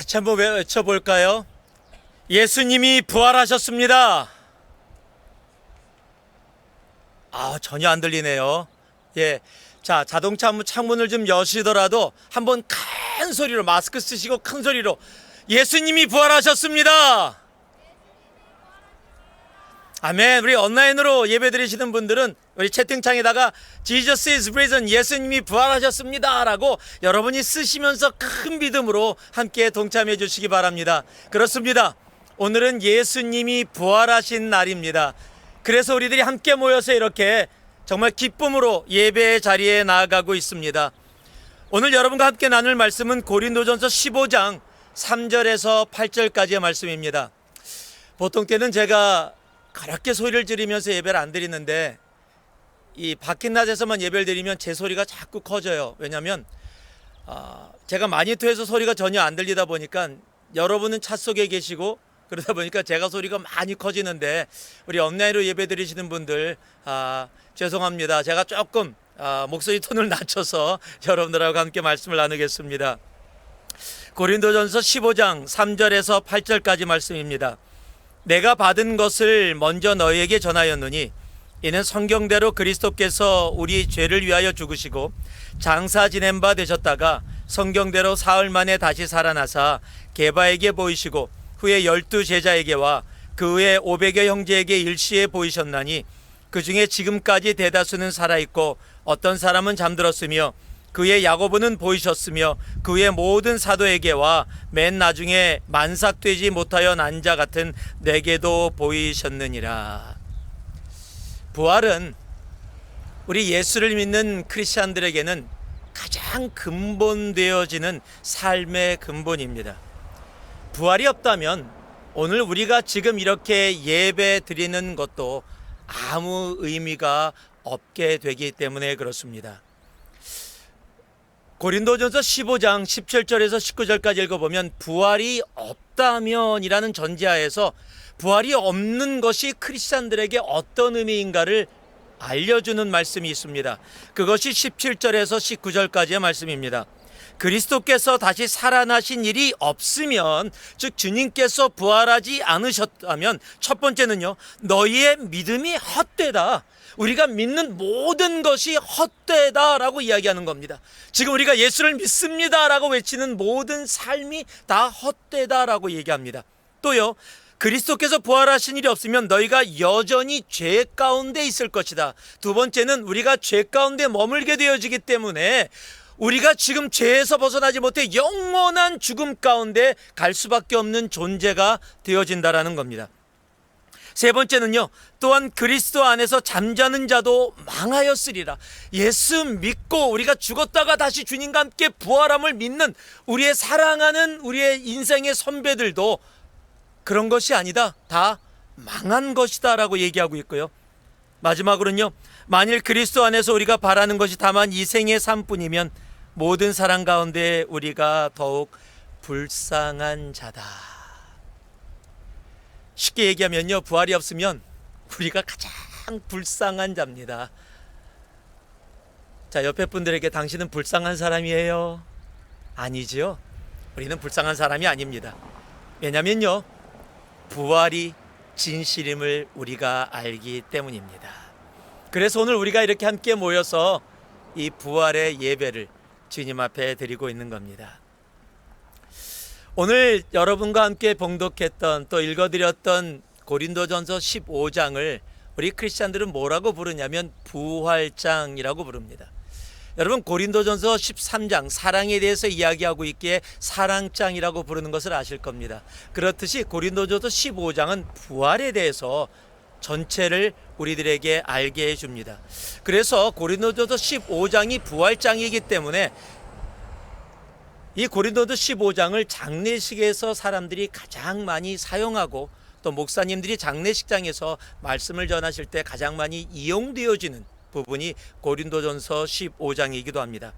같이 한번 외쳐볼까요? 예수님이 부활하셨습니다. 전혀 안 들리네요. 예. 자, 자동차 창문을 좀 여시더라도 한번 큰 소리로, 마스크 쓰시고 큰 소리로 예수님이 부활하셨습니다. 아멘. 우리 온라인으로 예배 드리시는 분들은 우리 채팅창에다가 Jesus is risen, 예수님이 부활하셨습니다 라고 여러분이 쓰시면서 큰 믿음으로 함께 동참해 주시기 바랍니다. 그렇습니다. 오늘은 예수님이 부활하신 날입니다. 그래서 우리들이 함께 모여서 이렇게 정말 기쁨으로 예배의 자리에 나아가고 있습니다. 오늘 여러분과 함께 나눌 말씀은 고린도전서 15장 3절에서 8절까지의 말씀입니다. 보통 때는 제가 그렇게 소리를 지르면서 예배를 안 드리는데 이 바뀐 낮에서만 예배를 드리면 제 소리가 자꾸 커져요. 왜냐하면 제가 마니터에서 소리가 전혀 안 들리다 보니까 여러분은 차 속에 계시고 그러다 보니까 제가 소리가 많이 커지는데 우리 온라인으로 예배 드리시는 분들 죄송합니다. 제가 조금 목소리 톤을 낮춰서 여러분들하고 함께 말씀을 나누겠습니다. 고린도전서 15장 3절에서 8절까지 말씀입니다. 내가 받은 것을 먼저 너희에게 전하였노니 이는 성경대로 그리스도께서 우리 죄를 위하여 죽으시고 장사 지낸 바 되셨다가 성경대로 사흘 만에 다시 살아나사 게바에게 보이시고 후에 12 제자에게와 그 후에 500여 형제에게 일시에 보이셨나니 그 중에 지금까지 대다수는 살아있고 어떤 사람은 잠들었으며 그의 야고보는 보이셨으며 그의 모든 사도에게와 맨 나중에 만삭되지 못하여 난 자 같은 내게도 보이셨느니라. 부활은 우리 예수를 믿는 크리스찬들에게는 가장 근본되어지는 삶의 근본입니다. 부활이 없다면 오늘 우리가 지금 이렇게 예배 드리는 것도 아무 의미가 없게 되기 때문에 그렇습니다. 고린도전서 15장 17절에서 19절까지 읽어보면 부활이 없다면이라는 전제하에서 부활이 없는 것이 크리스찬들에게 어떤 의미인가를 알려주는 말씀이 있습니다. 그것이 17절에서 19절까지의 말씀입니다. 그리스도께서 다시 살아나신 일이 없으면, 즉 주님께서 부활하지 않으셨다면 첫 번째는요, 너희의 믿음이 헛되다. 우리가 믿는 모든 것이 헛되다라고 이야기하는 겁니다. 지금 우리가 예수를 믿습니다라고 외치는 모든 삶이 다 헛되다라고 얘기합니다. 또요, 그리스도께서 부활하신 일이 없으면 너희가 여전히 죄 가운데 있을 것이다. 두 번째는 우리가 죄 가운데 머물게 되어지기 때문에 우리가 지금 죄에서 벗어나지 못해 영원한 죽음 가운데 갈 수밖에 없는 존재가 되어진다라는 겁니다. 세 번째는요, 또한 그리스도 안에서 잠자는 자도 망하였으리라. 예수 믿고 우리가 죽었다가 다시 주님과 함께 부활함을 믿는 우리의 사랑하는 우리의 인생의 선배들도 그런 것이 아니다, 다 망한 것이다 라고 얘기하고 있고요. 마지막으로는요, 만일 그리스도 안에서 우리가 바라는 것이 다만 이 생의 삶뿐이면 모든 사람 가운데 우리가 더욱 불쌍한 자다. 쉽게 얘기하면요, 부활이 없으면 우리가 가장 불쌍한 자입니다. 자, 옆에 분들에게 당신은 불쌍한 사람이에요? 아니지요. 우리는 불쌍한 사람이 아닙니다. 왜냐면요, 부활이 진실임을 우리가 알기 때문입니다. 그래서 오늘 우리가 이렇게 함께 모여서 이 부활의 예배를 주님 앞에 드리고 있는 겁니다. 오늘 여러분과 함께 봉독했던 또 읽어드렸던 고린도전서 15장을 우리 크리스찬들은 뭐라고 부르냐면 부활장이라고 부릅니다. 여러분, 고린도전서 13장 사랑에 대해서 이야기하고 있기에 사랑장이라고 부르는 것을 아실 겁니다. 그렇듯이 고린도전서 15장은 부활에 대해서 전체를 우리들에게 알게 해줍니다. 그래서 고린도전서 15장이 부활장이기 때문에 이 고린도전서 15장을 장례식에서 사람들이 가장 많이 사용하고 또 목사님들이 장례식장에서 말씀을 전하실 때 가장 많이 이용되어지는 부분이 고린도전서 15장이기도 합니다.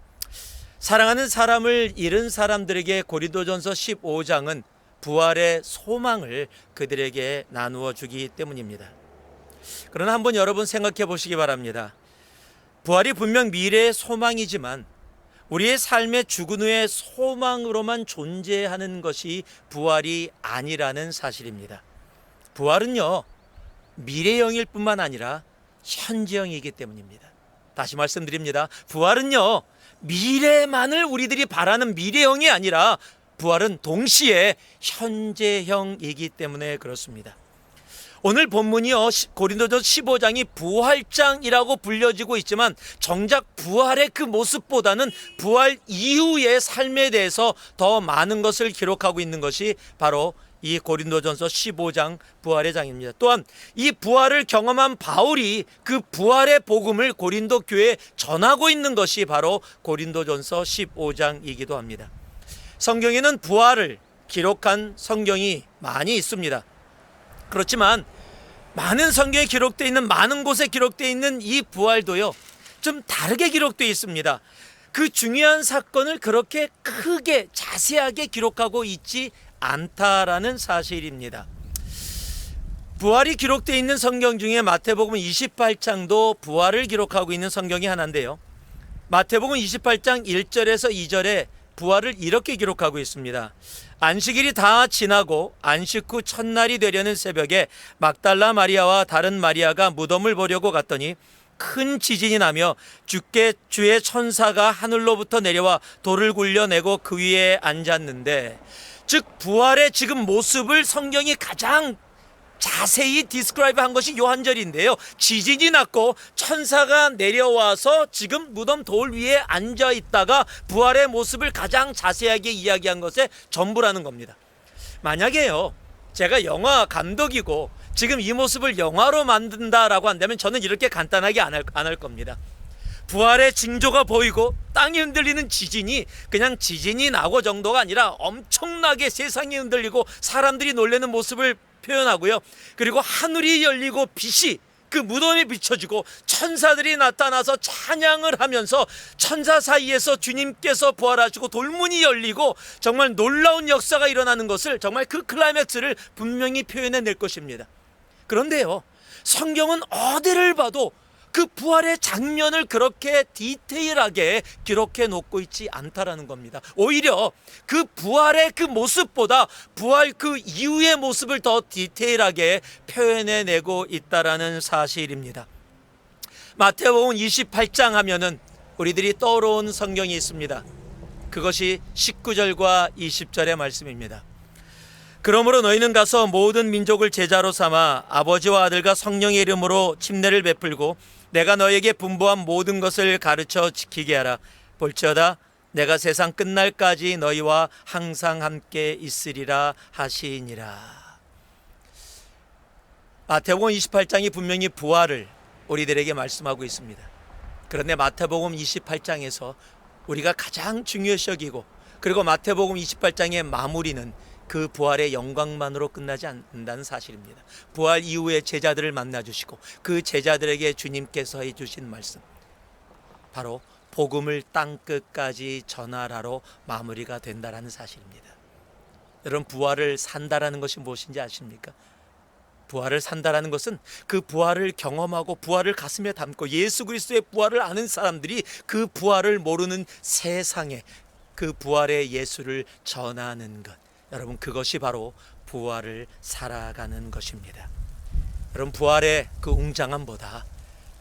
사랑하는 사람을 잃은 사람들에게 고린도전서 15장은 부활의 소망을 그들에게 나누어 주기 때문입니다. 그러나 한번 여러분 생각해 보시기 바랍니다. 부활이 분명 미래의 소망이지만 우리의 삶의 죽은 후의 소망으로만 존재하는 것이 부활이 아니라는 사실입니다. 부활은요, 미래형일 뿐만 아니라 현재형이기 때문입니다. 다시 말씀드립니다. 부활은요, 미래만을 우리들이 바라는 미래형이 아니라 부활은 동시에 현재형이기 때문에 그렇습니다. 오늘 본문이요, 고린도전서 15장이 부활장이라고 불려지고 있지만 정작 부활의 그 모습보다는 부활 이후의 삶에 대해서 더 많은 것을 기록하고 있는 것이 바로 이 고린도전서 15장 부활의 장입니다. 또한 이 부활을 경험한 바울이 그 부활의 복음을 고린도 교회에 전하고 있는 것이 바로 고린도전서 15장이기도 합니다. 성경에는 부활을 기록한 성경이 많이 있습니다. 그렇지만 많은 성경에 기록되어 있는, 많은 곳에 기록되어 있는 이 부활도요, 좀 다르게 기록되어 있습니다. 그 중요한 사건을 그렇게 크게 자세하게 기록하고 있지 않다라는 사실입니다. 부활이 기록되어 있는 성경 중에 마태복음 28장도 부활을 기록하고 있는 성경이 하나인데요, 마태복음 28장 1절에서 2절에 부활을 이렇게 기록하고 있습니다. 안식일이 다 지나고 안식 후 첫날이 되려는 새벽에 막달라 마리아와 다른 마리아가 무덤을 보려고 갔더니 큰 지진이 나며 주의 천사가 하늘로부터 내려와 돌을 굴려내고 그 위에 앉았는데, 즉 부활의 지금 모습을 성경이 가장 자세히 디스크라이브 한 것이 요한절인데요, 지진이 났고 천사가 내려와서 지금 무덤 돌 위에 앉아 있다가 부활의 모습을 가장 자세하게 이야기한 것의 전부라는 겁니다. 만약에요, 제가 영화 감독이고 지금 이 모습을 영화로 만든다라고 한다면 저는 이렇게 간단하게 안 할 겁니다. 부활의 징조가 보이고 땅이 흔들리는 지진이 그냥 지진이 나고 정도가 아니라 엄청나게 세상이 흔들리고 사람들이 놀라는 모습을 표현하고요, 그리고 하늘이 열리고 빛이 그 무덤에 비춰지고 천사들이 나타나서 찬양을 하면서 천사 사이에서 주님께서 부활하시고 돌문이 열리고 정말 놀라운 역사가 일어나는 것을, 정말 그 클라이맥스를 분명히 표현해낼 것입니다. 그런데요, 성경은 어디를 봐도 그 부활의 장면을 그렇게 디테일하게 기록해 놓고 있지 않다라는 겁니다. 오히려 그 부활의 그 모습보다 부활 그 이후의 모습을 더 디테일하게 표현해내고 있다라는 사실입니다. 마태복음 28장 하면은 우리들이 떠오르는 성경이 있습니다. 그것이 19절과 20절의 말씀입니다. 그러므로 너희는 가서 모든 민족을 제자로 삼아 아버지와 아들과 성령의 이름으로 침례를 베풀고 내가 너에게 분부한 모든 것을 가르쳐 지키게 하라. 볼지어다 내가 세상 끝날까지 너희와 항상 함께 있으리라 하시니라. 마태복음 28장이 분명히 부활을 우리들에게 말씀하고 있습니다. 그런데 마태복음 28장에서 우리가 가장 중요시 여기고, 그리고 마태복음 28장의 마무리는 그 부활의 영광만으로 끝나지 않는다는 사실입니다. 부활 이후에 제자들을 만나주시고 그 제자들에게 주님께서 해주신 말씀, 바로 복음을 땅끝까지 전하라로 마무리가 된다라는 사실입니다. 여러분, 부활을 산다라는 것이 무엇인지 아십니까? 부활을 산다라는 것은 그 부활을 경험하고 부활을 가슴에 담고 예수 그리스도의 부활을 아는 사람들이 그 부활을 모르는 세상에 그 부활의 예수를 전하는 것, 여러분, 그것이 바로 부활을 살아가는 것입니다. 여러분, 부활의 그 웅장함보다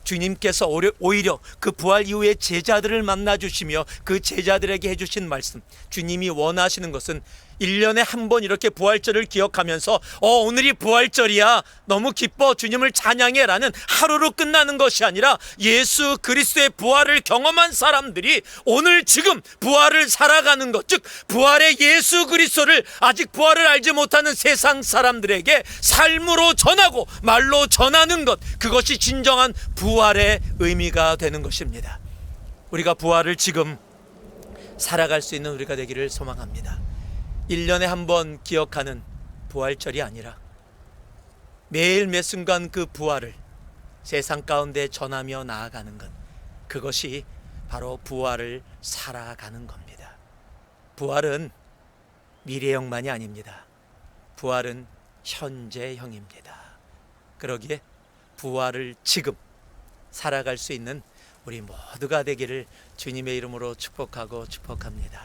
주님께서 오히려 그 부활 이후에 제자들을 만나주시며 그 제자들에게 해주신 말씀, 주님이 원하시는 것은 1년에 한 번 이렇게 부활절을 기억하면서 오늘이 부활절이야, 너무 기뻐, 주님을 찬양해 라는 하루로 끝나는 것이 아니라 예수 그리스도의 부활을 경험한 사람들이 오늘 지금 부활을 살아가는 것, 즉 부활의 예수 그리스도를 아직 부활을 알지 못하는 세상 사람들에게 삶으로 전하고 말로 전하는 것, 그것이 진정한 부활의 의미가 되는 것입니다. 우리가 부활을 지금 살아갈 수 있는 우리가 되기를 소망합니다. 1년에 한 번 기억하는 부활절이 아니라 매일 매 순간 그 부활을 세상 가운데 전하며 나아가는 것, 그것이 바로 부활을 살아가는 겁니다. 부활은 미래형만이 아닙니다. 부활은 현재형입니다. 그러기에 부활을 지금 살아갈 수 있는 우리 모두가 되기를 주님의 이름으로 축복합니다.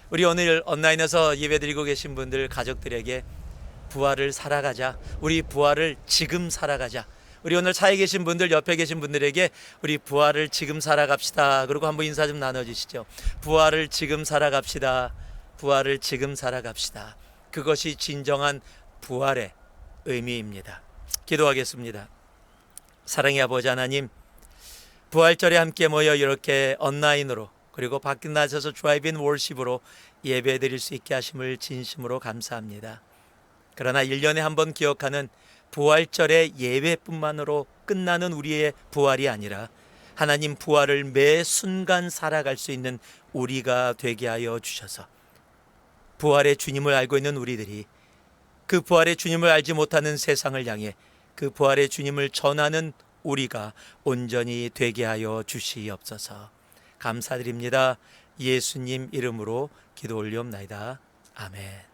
우리 오늘 온라인에서 예배드리고 계신 분들 가족들에게 부활을 살아가자. 우리 부활을 지금 살아가자. 우리 오늘 차에 계신 분들, 옆에 계신 분들에게 우리 부활을 지금 살아갑시다. 그리고 한번 인사 좀 나눠주시죠. 부활을 지금 살아갑시다. 부활을 지금 살아갑시다. 그것이 진정한 부활의 의미입니다. 기도하겠습니다. 사랑의 아버지 하나님, 부활절에 함께 모여 이렇게 온라인으로 그리고 밖에 나서서 드라이브인 월십으로 예배 드릴 수 있게 하심을 진심으로 감사합니다. 그러나 1년에 한 번 기억하는 부활절의 예배뿐만으로 끝나는 우리의 부활이 아니라 하나님 부활을 매 순간 살아갈 수 있는 우리가 되게 하여 주셔서 부활의 주님을 알고 있는 우리들이 그 부활의 주님을 알지 못하는 세상을 향해 그 부활의 주님을 전하는 우리가 온전히 되게 하여 주시옵소서. 감사드립니다. 예수님 이름으로 기도 올리옵나이다. 아멘.